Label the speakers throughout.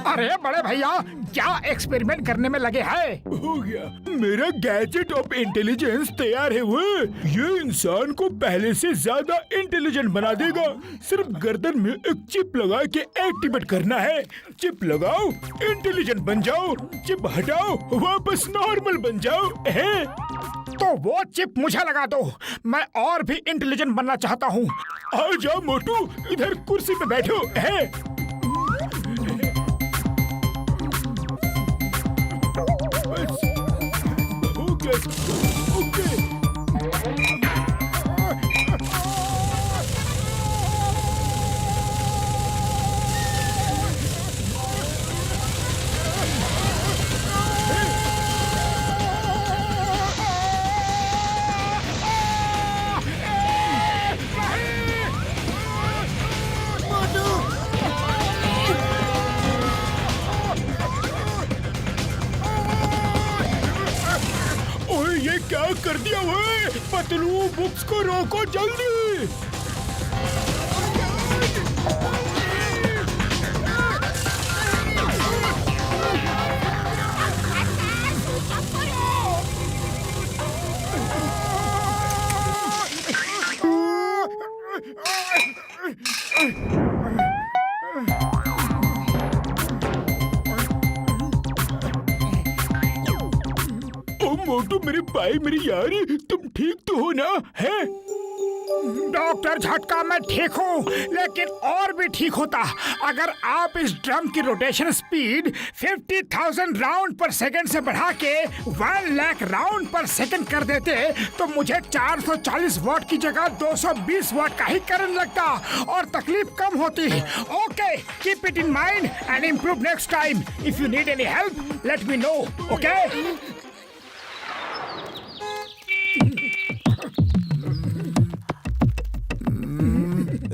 Speaker 1: अरे बड़े भैया, क्या एक्सपेरिमेंट करने में लगे हैं?
Speaker 2: हो गया, मेरा गैजेट ऑफ इंटेलिजेंस तैयार है। वो ये इंसान को पहले से ज्यादा इंटेलिजेंट बना देगा। सिर्फ गर्दन में एक चिप लगा के एक्टिवेट करना है। चिप लगाओ, इंटेलिजेंट बन जाओ। चिप हटाओ, वापस नॉर्मल बन जाओ। है
Speaker 1: तो वो चिप मुझे लगा दो, मैं और भी इंटेलिजेंट बनना चाहता हूँ।
Speaker 2: आ जाओ मोटू, इधर कुर्सी पे बैठो। है ओके। ओए ये क्या कर दिया? ओए पतलू, बुक्स को रोको जल्दी। मोटू मेरे भाई, मेरी यारी, तुम ठीक तो हो ना? है
Speaker 1: डॉक्टर झटका, मैं ठीक हूँ, लेकिन और भी ठीक होता अगर आप इस ड्रम की रोटेशन स्पीड 50,000 राउंड पर सेकंड से बढ़ा के 1 लाख राउंड पर सेकंड कर देते तो मुझे 440 वॉट की जगह 220 वॉट का ही करंट लगता और तकलीफ कम होती। Okay, keep it in mind and improve next time. If you need any help let me know. Okay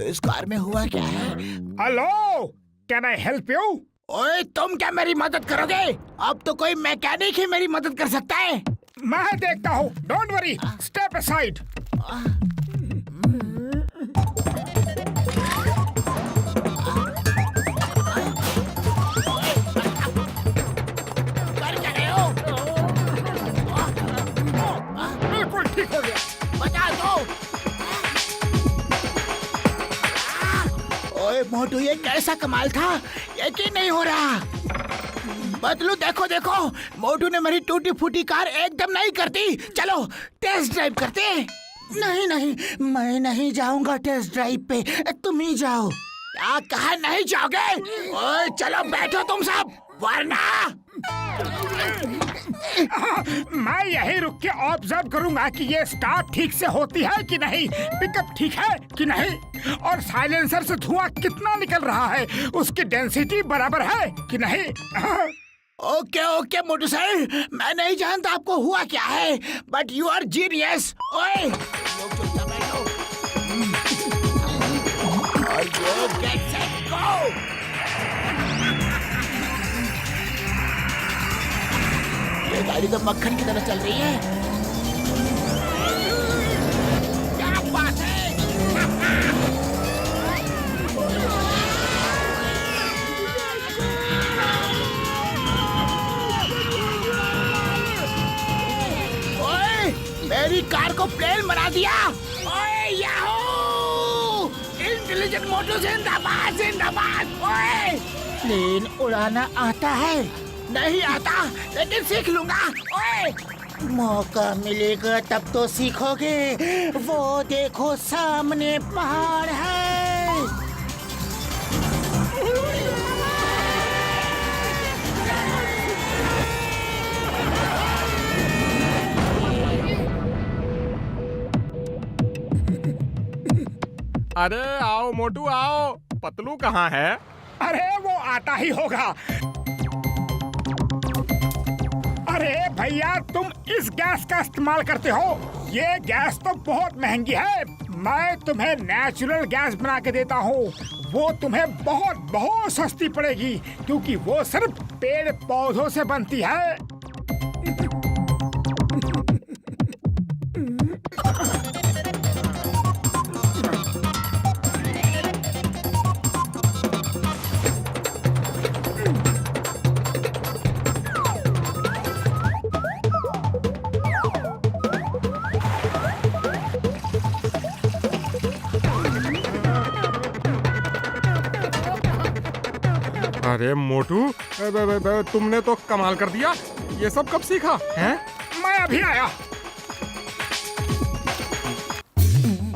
Speaker 3: इस कार में हुआ क्या है?
Speaker 1: Hello, can I help you?
Speaker 3: ओए तुम क्या मेरी मदद करोगे? अब तो कोई मैकेनिक ही मेरी मदद कर सकता है।
Speaker 1: मैं देखता हूँ, डोंट वरी, स्टेप असाइड। बिल्कुल ठीक हो गया।
Speaker 3: बचा दो। ओए मोटू, ये कैसा कमाल था, यकीन नहीं हो रहा। बदलू, देखो देखो, मोटू ने मेरी टूटी फूटी कार एकदम नहीं करती। चलो टेस्ट ड्राइव करते हैं। नहीं नहीं, मैं नहीं जाऊंगा टेस्ट ड्राइव पे, तुम ही जाओ। क्या कहा, नहीं जाओगे? ओए चलो बैठो तुम सब, वरना
Speaker 1: मैं यही रुक के ऑब्जर्व करूंगा कि ये स्टार्ट ठीक से होती है कि नहीं, पिकअप ठीक है कि नहीं, और साइलेंसर से धुआं कितना निकल रहा है, उसकी डेंसिटी बराबर है कि नहीं।
Speaker 3: ओके ओके मोटू सर, मैं नहीं जानता आपको हुआ क्या है, बट यू आर जीनियस। ओए लोग चुपचाप बैठो और गो गेट सेट गो। ये गाड़ी तो मक्खन की तरह चल रही है। क्या बात है? ओए, मेरी कार को प्लेन बना दिया। ओए याहू! इंटेलिजेंट मोटू जिंदाबाद जिंदाबाद। ओए, प्लेन उड़ाना आता है? नहीं आता, लेकिन सीख लूंगा। ओए, मौका मिलेगा तब तो सीखोगे। वो देखो सामने पहाड़ है।
Speaker 4: अरे आओ मोटू आओ, पतलू कहाँ है?
Speaker 1: अरे वो आता ही होगा। अरे भैया, तुम इस गैस का इस्तेमाल करते हो? ये गैस तो बहुत महंगी है। मैं तुम्हें नेचुरल गैस बना के देता हूँ, वो तुम्हें बहुत बहुत सस्ती पड़ेगी, क्योंकि वो सिर्फ पेड़ पौधों से बनती है।
Speaker 4: अरे मोटू, तुमने तो कमाल कर दिया। ये सब कब सीखा हैं?
Speaker 1: मैं अभी आया।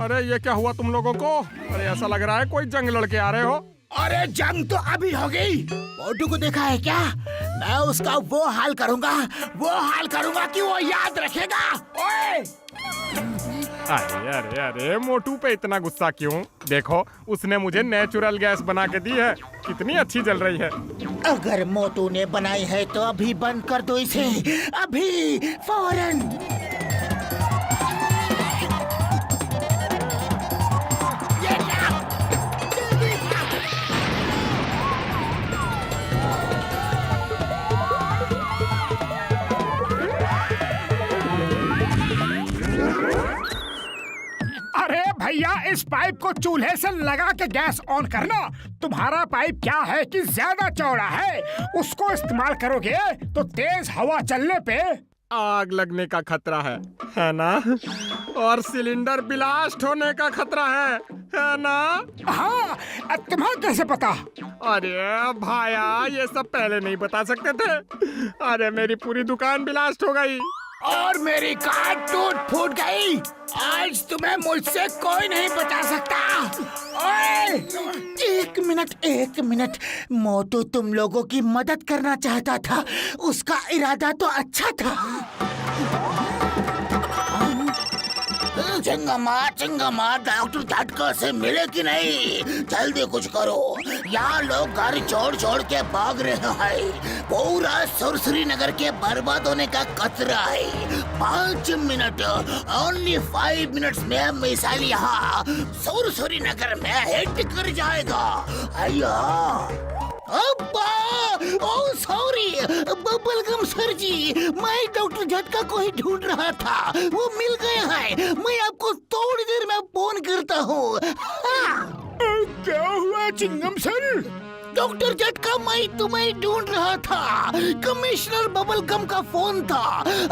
Speaker 4: अरे ये क्या हुआ तुम लोगों को? अरे ऐसा लग रहा है कोई जंग लड़के आ रहे हो।
Speaker 3: अरे जंग तो अभी हो गई। मोटू को देखा है क्या? मैं उसका वो हाल करूंगा कि वो याद रखेगा। ओए!
Speaker 4: अरे अरे अरे मोटू पे इतना गुस्सा क्यों? देखो उसने मुझे नेचुरल गैस बना के दी है, कितनी अच्छी जल रही है।
Speaker 3: अगर मोटू ने बनाई है तो अभी बंद कर दो इसे, अभी फौरन।
Speaker 1: अरे भैया, इस पाइप को चूल्हे से लगा के गैस ऑन करना। तुम्हारा पाइप क्या है कि ज्यादा चौड़ा है, उसको इस्तेमाल करोगे तो तेज हवा चलने पे
Speaker 4: आग लगने का खतरा है ना? और सिलेंडर ब्लास्ट होने का खतरा है ना?
Speaker 1: हाँ, तुम्हें कैसे पता?
Speaker 4: अरे भाया, ये सब पहले नहीं बता सकते थे। अरे मेरी पूरी दुकान ब्लास्ट हो गई
Speaker 3: और मेरी कार टूट फूट गई। आज तुम्हें मुझसे कोई नहीं बचा सकता। ओए! एक मिनट, मोटू तुम लोगों की मदद करना चाहता था, उसका इरादा तो अच्छा था। चिंगमा डॉक्टर झटका से मिले कि नहीं? जल्दी कुछ करो, यहाँ लोग घर छोड़ के भाग रहे हैं। पूरा सुरसुरी नगर के बर्बाद होने का खतरा है। 5 मिनट, ओनली 5 मिनट्स में मिसाइल यहाँ सुरसुरी नगर में हिट कर जाएगा। अय्या! अब्बा! ओह सॉरी बबलगम सर जी, मैं डॉक्टर झटका को ही ढूंढ रहा था, वो मिल गया है। मैं आपको थोड़ी देर में फोन करता हूँ।
Speaker 2: क्या हुआ चिंगम सर?
Speaker 3: डॉक्टर झटका, मैं तुम्हें ढूंढ रहा था। कमिश्नर बबलगम का फोन था।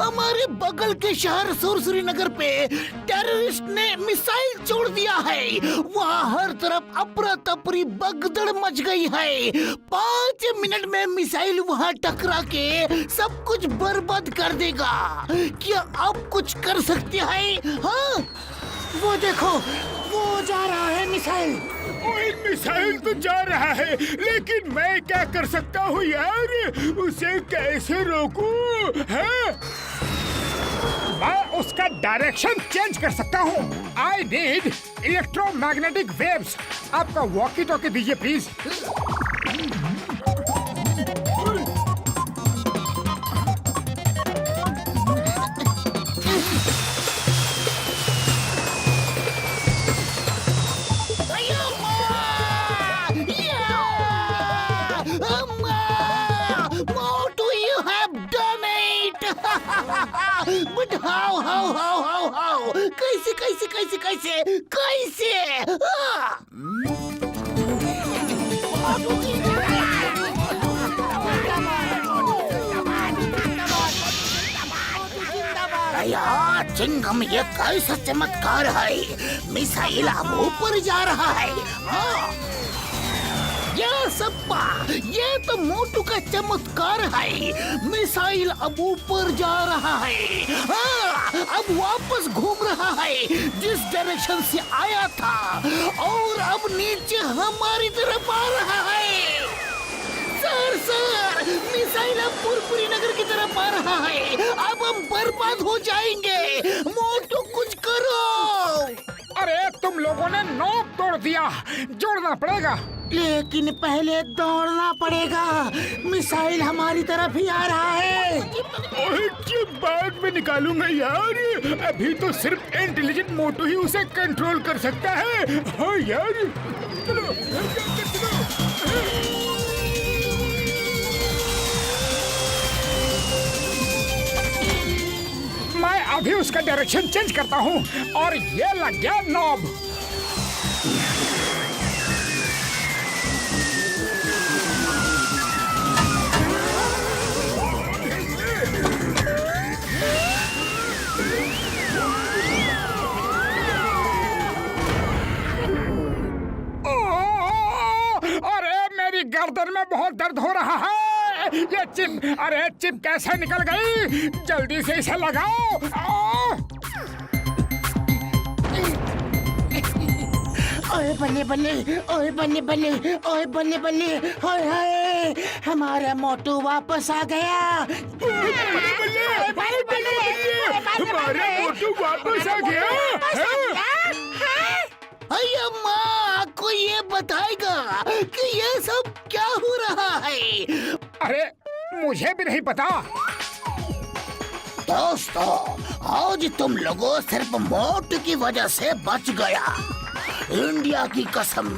Speaker 3: हमारे बगल के शहर सुरसुरी नगर पे टेररिस्ट ने मिसाइल छोड़ दिया है। वहाँ हर तरफ अफरा तफरी भगदड़ मच गई है। 5 मिनट में मिसाइल वहाँ टकरा के सब कुछ बर्बाद कर देगा। क्या आप कुछ कर सकते हैं? हाँ, वो देखो, वो जा रहा है मिसाइल।
Speaker 2: ओए, मिसाइल तो जा रहा है, लेकिन मैं क्या कर सकता हूँ यार? उसे कैसे रोकूं? हैं?
Speaker 1: मैं उसका डायरेक्शन चेंज कर सकता हूँ। I need electromagnetic waves. आपका वॉकी टॉकी दीजिए प्लीज।
Speaker 3: But how? कैसे? यार चिंगम, ये कैसा चमत्कार है? मिसाइल अब ऊपर जा रहा है। हाँ, ये सप्पा, ये तो मोटू का चमत्कार है। मिसाइल अब ऊपर जा रहा है। हाँ, अब वापस घूम रहा है जिस डायरेक्शन से आया था, और अब नीचे हमारी तरफ आ रहा है। सर, मिसाइल अब पुरपुरी नगर की तरफ आ रहा है। अब हम बर्बाद हो जाएंगे। मोटू कुछ करो।
Speaker 1: अरे तुम लोगों ने नोक तोड़ दिया, जोड़ना पड़ेगा।
Speaker 3: लेकिन पहले दौड़ना पड़ेगा, मिसाइल हमारी तरफ ही आ रहा है।
Speaker 2: ओए, चिप बाद में निकालूंगा यार, अभी तो सिर्फ इंटेलिजेंट मोटू ही उसे कंट्रोल कर सकता है। हाँ यार, चलो।
Speaker 1: मैं अभी उसका डायरेक्शन चेंज करता हूँ और ये लग गया नॉब। अरे मेरी मेरी गर्दन में बहुत दर्द हो रहा है। ये चिप, अरे चिप कैसे निकल गई? जल्दी से इसे लगाओ।
Speaker 3: ओए बल्ले बल्ले, ओए बल्ले बल्ले, ओए बल्ले बल्ले, हाय हाय, हमारा मोटू वापस आ गया।
Speaker 2: हमारा मोटू वापस आ गया।
Speaker 3: अय्या माँ, कोई ये बताएगा कि ये सब क्या हो रहा है?
Speaker 1: अरे मुझे भी नहीं पता।
Speaker 3: दोस्तों, आज तुम लोगों सिर्फ मोटू की वजह से बच गया। इंडिया की कसम,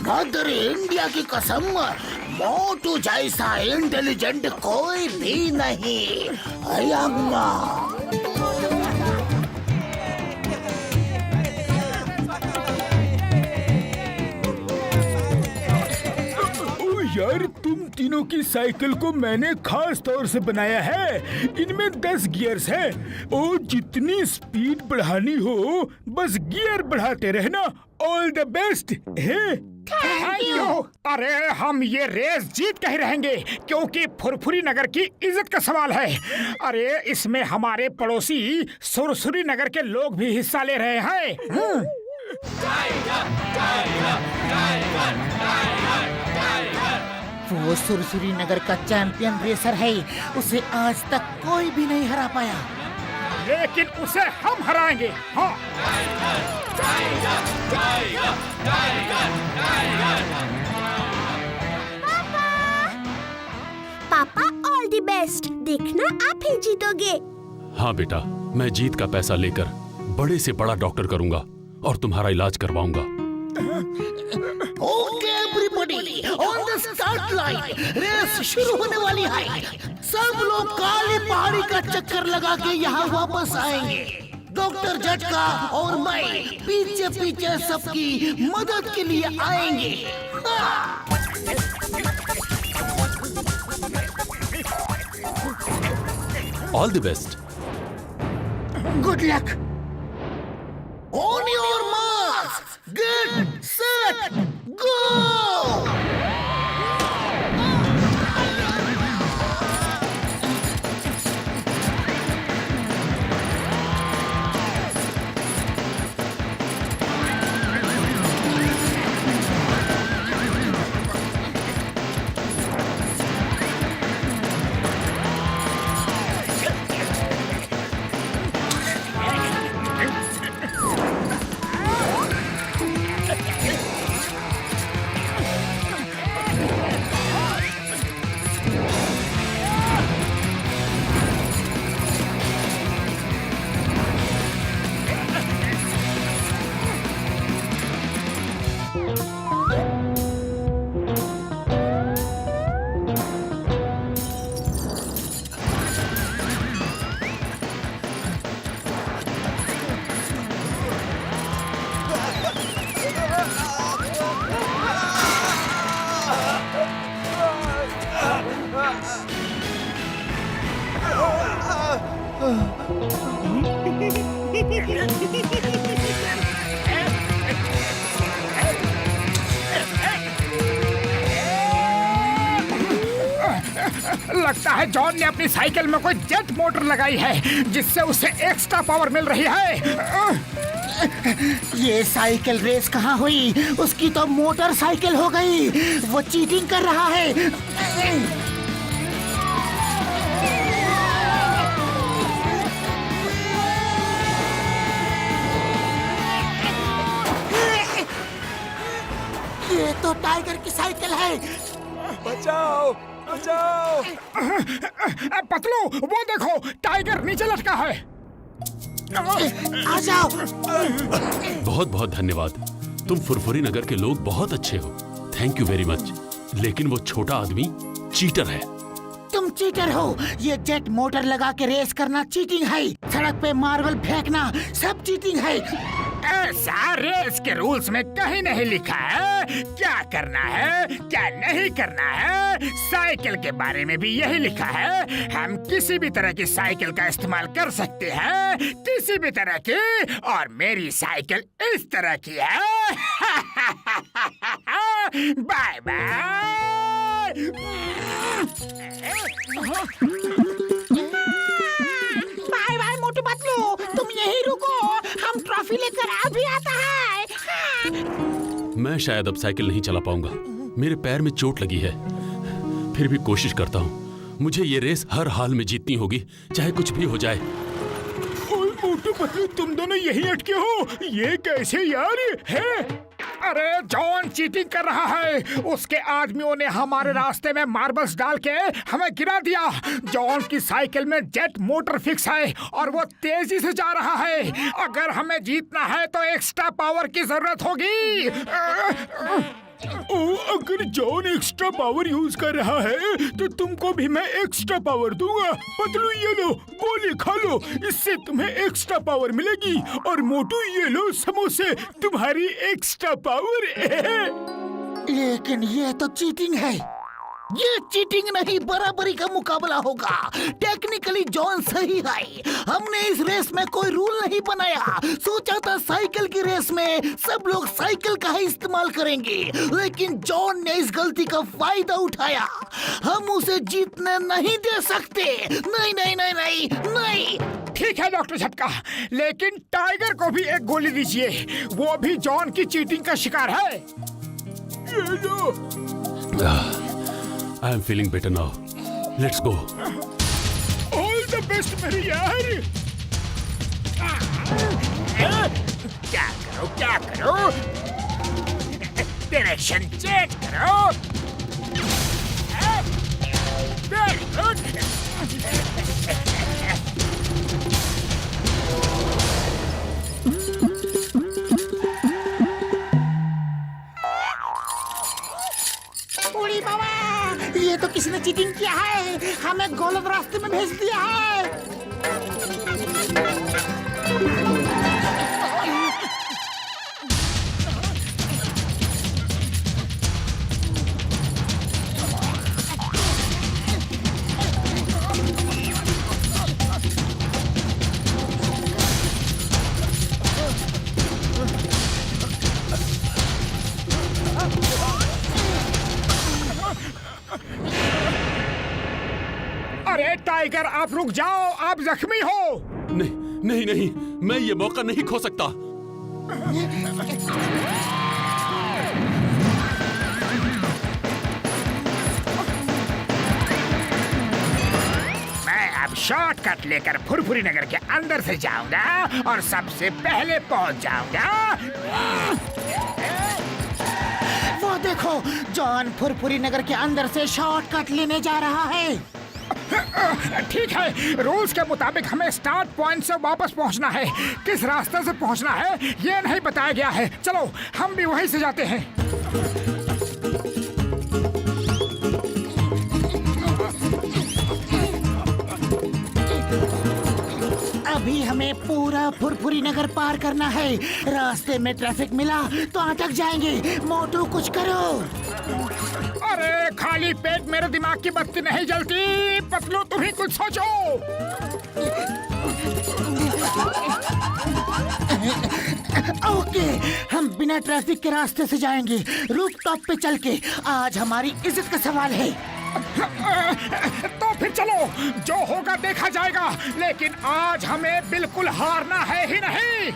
Speaker 3: मदर इंडिया की कसम, मोटू जैसा इंटेलिजेंट कोई भी नहीं। अय्या माँ।
Speaker 2: यार, तुम तीनों की साइकिल को मैंने खास तौर से बनाया है। इनमें 10 गियर्स हैं और जितनी स्पीड बढ़ानी हो बस गियर बढ़ाते रहना। ऑल द बेस्ट है।
Speaker 1: Thank you. अरे हम ये रेस जीत के ही रहेंगे क्योंकि फुरफुरी नगर की इज्जत का सवाल है। अरे इसमें हमारे पड़ोसी सुरसुरी नगर के लोग भी हिस्सा ले रहे हैं।
Speaker 3: वो सुरसुरी नगर का चैंपियन रेसर है, उसे आज तक कोई भी नहीं हरा पाया।
Speaker 1: लेकिन उसे हम हराएंगे। हाँ।
Speaker 5: पापा ऑल द बेस्ट। देखना आप ही जीतोगे।
Speaker 6: हाँ बेटा, मैं जीत का पैसा लेकर बड़े से बड़ा डॉक्टर करूंगा और तुम्हारा इलाज करवाऊंगा।
Speaker 3: Okay everybody, on the start line, race शुरू होने वाली है। सब लोग काली पहाड़ी का चक्कर लगा के यहाँ वापस आएंगे। डॉक्टर झटका और मैं पीछे पीछे सबकी मदद के लिए आएंगे।
Speaker 6: All the best.
Speaker 3: Good luck. On your marks, get set go.
Speaker 1: लगता है जॉन ने अपनी साइकिल में कोई जेट मोटर लगाई है जिससे उसे एक्स्ट्रा पावर मिल रही है।
Speaker 3: ये साइकिल रेस कहाँ हुई? उसकी तो मोटरसाइकिल हो गई। वो चीटिंग कर रहा है। ये तो टाइगर की साइकिल है।
Speaker 2: बचाओ बचाओ।
Speaker 1: पतलू वो देखो, टाइगर नीचे लटका है।
Speaker 3: आ जाओ।
Speaker 6: बहुत बहुत धन्यवाद। तुम फुरफुरी नगर के लोग बहुत अच्छे हो। Thank you very much. लेकिन वो छोटा आदमी चीटर है।
Speaker 3: तुम चीटर हो। ये जेट मोटर लगा के रेस करना चीटिंग है। सड़क पे मार्बल फेंकना सब चीटिंग है।
Speaker 1: ऐसा रेस के रूल्स में कहीं नहीं लिखा है क्या करना है क्या नहीं करना है। साइकिल के बारे में भी यही लिखा है। हम किसी भी तरह की साइकिल का इस्तेमाल कर सकते हैं, किसी भी तरह की। और मेरी साइकिल इस तरह की है। Bye bye.
Speaker 3: Bye bye Motu Patlu, तुम यहीं रुको, हम ट्रॉफी लेकर अभी आता है।
Speaker 6: मैं शायद अब साइकिल नहीं चला पाऊंगा, मेरे पैर में चोट लगी है। फिर भी कोशिश करता हूँ, मुझे ये रेस हर हाल में जीतनी होगी, चाहे कुछ भी हो जाए।
Speaker 2: ओए मोटू पतलू, तुम दोनों यहीं अटके हो, ये कैसे यार है?
Speaker 1: अरे जॉन चीटिंग कर रहा है। उसके आदमियों ने हमारे रास्ते में मार्बल्स डाल के हमें गिरा दिया। जॉन की साइकिल में जेट मोटर फिक्स है और वो तेजी से जा रहा है। अगर हमें जीतना है तो एक्स्ट्रा पावर की जरूरत होगी।
Speaker 2: अगर जॉन एक्स्ट्रा पावर यूज कर रहा है तो तुमको भी मैं एक्स्ट्रा पावर दूंगा। पतलू ये लो, गोली खा लो, इससे तुम्हें एक्स्ट्रा पावर मिलेगी। और मोटू ये लो समोसे, तुम्हारी एक्स्ट्रा पावर है।
Speaker 3: लेकिन ये तो चीटिंग है। ये चीटिंग नहीं, बराबरी का मुकाबला होगा। टेक्निकली जॉन सही है। हमने इस रेस में कोई रूल नहीं बनाया। सोचा था साइकिल की रेस में सब लोग साइकिल का ही इस्तेमाल करेंगे, लेकिन जॉन ने इस गलती का फायदा उठाया। हम उसे जीतने नहीं दे सकते। नहीं नहीं नहीं नहीं नहीं।
Speaker 1: ठीक है डॉक्टर झटका, लेकिन टाइगर को भी एक गोली दीजिए। वो भी जॉन की चीटिंग का शिकार है।
Speaker 2: ये लो।
Speaker 6: I am feeling better now. Let's go.
Speaker 2: All the best मेरे यार।
Speaker 1: क्या करो डायरेक्शन चेक करो। Very good.
Speaker 3: उड़ी बाबा, ये तो किसी ने चीटिंग किया है। हमें गलत रास्ते में भेज दिया है।
Speaker 1: अरे टाइगर, आप रुक जाओ, आप जख्मी हो।
Speaker 6: नहीं नहीं नहीं, मैं ये मौका नहीं खो सकता।
Speaker 1: मैं अब शॉर्टकट लेकर फुरफुरी नगर के अंदर से जाऊंगा और सबसे पहले पहुंच जाऊंगा।
Speaker 3: वो देखो, जॉन फुरफुरी नगर के अंदर से शॉर्टकट लेने जा रहा है।
Speaker 1: ठीक है, रूल्स के मुताबिक हमें स्टार्ट पॉइंट से वापस पहुंचना है। किस रास्ते से पहुंचना है ये नहीं बताया गया है। चलो हम भी वहीं से जाते हैं।
Speaker 3: अभी हमें पूरा फुरफुरी नगर पार करना है। रास्ते में ट्रैफिक मिला तो अटक जाएंगे। मोटू कुछ करो।
Speaker 1: अरे खाली पेट मेरे दिमाग की बत्ती नहीं जलती। पतलू तुम ही कुछ सोचो।
Speaker 3: ओके, हम बिना ट्रैफिक के रास्ते से जाएंगे। रूफ टॉप पे चल के। आज हमारी इज्जत का सवाल है।
Speaker 1: तो फिर चलो, जो होगा देखा जाएगा, लेकिन आज हमें बिल्कुल हारना है ही नहीं।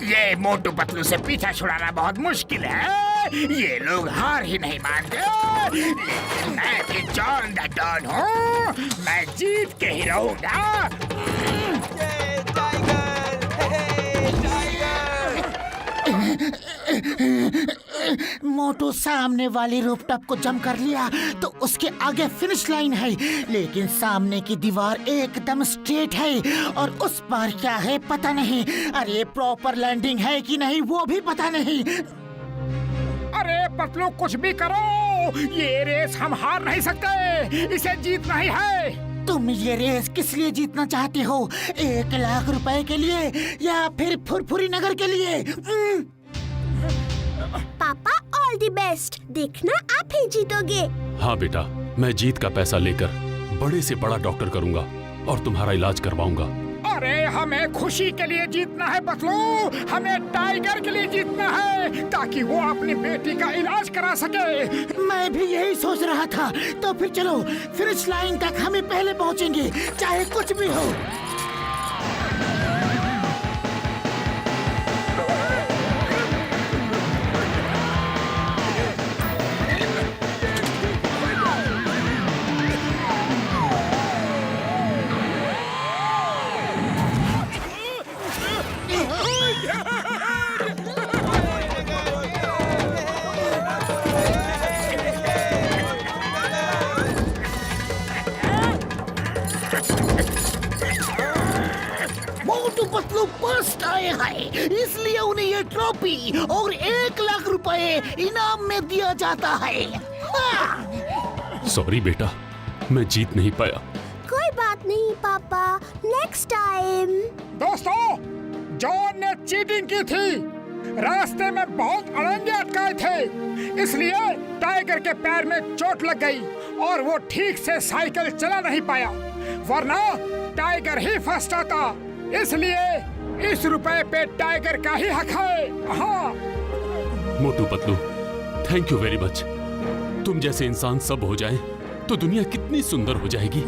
Speaker 1: ये मोटू पतलू से पीछा छुड़ाना बहुत मुश्किल है। ये लोग हार ही नहीं मानते। लेकिन मैं भी जॉन द डॉन हूँ। मैं जीत के ही रहूंगा।
Speaker 3: मोटू सामने वाली रूफटॉप को जम कर लिया तो उसके आगे फिनिश लाइन है, लेकिन सामने की दीवार एकदम स्ट्रेट है और उस पार क्या है पता नहीं। अरे प्रॉपर लैंडिंग है कि नहीं वो भी पता नहीं।
Speaker 1: अरे पतलू कुछ भी करो, ये रेस हम हार नहीं सकते। इसे जीतना ही है।
Speaker 3: तुम ये रेस किस लिए जीतना चाहते हो? 1 लाख रुपए के लिए या फिर फुरफुरी नगर के लिए?
Speaker 5: पापा ऑल द बेस्ट। देखना आप ही जीतोगे।
Speaker 6: हाँ बेटा, मैं जीत का पैसा लेकर बड़े से बड़ा डॉक्टर करूंगा और तुम्हारा इलाज करवाऊंगा।
Speaker 1: अरे हमें खुशी के लिए जीतना है पतलू, हमें टाइगर के लिए जीतना है ताकि वो अपनी बेटी का इलाज करा सके।
Speaker 3: मैं भी यही सोच रहा था। तो फिर चलो, फिनिश लाइन तक हमें पहले पहुंचेंगे, चाहे कुछ भी हो। मोटू पतलू फर्स्ट आए हैं, इसलिए उन्हें ये ट्रॉफी और 1 लाख रुपए इनाम में दिया जाता है। हाँ।
Speaker 6: सॉरी बेटा, मैं जीत नहीं पाया।
Speaker 5: कोई बात नहीं पापा, नेक्स्ट टाइम।
Speaker 1: दोस्तों, जॉन ने चीटिंग की थी, रास्ते में बहुत अड़ंगे अटकाए थे, इसलिए टाइगर के पैर में चोट लग गई और वो ठीक से साइकिल चला नहीं पाया, वरना टाइगर ही फर्स्ट आता। इसलिए इस रुपए पे टाइगर का ही हक है। हाँ
Speaker 6: Motu Patlu, thank you very much. तुम जैसे इंसान सब हो जाएं तो दुनिया कितनी सुंदर हो जाएगी।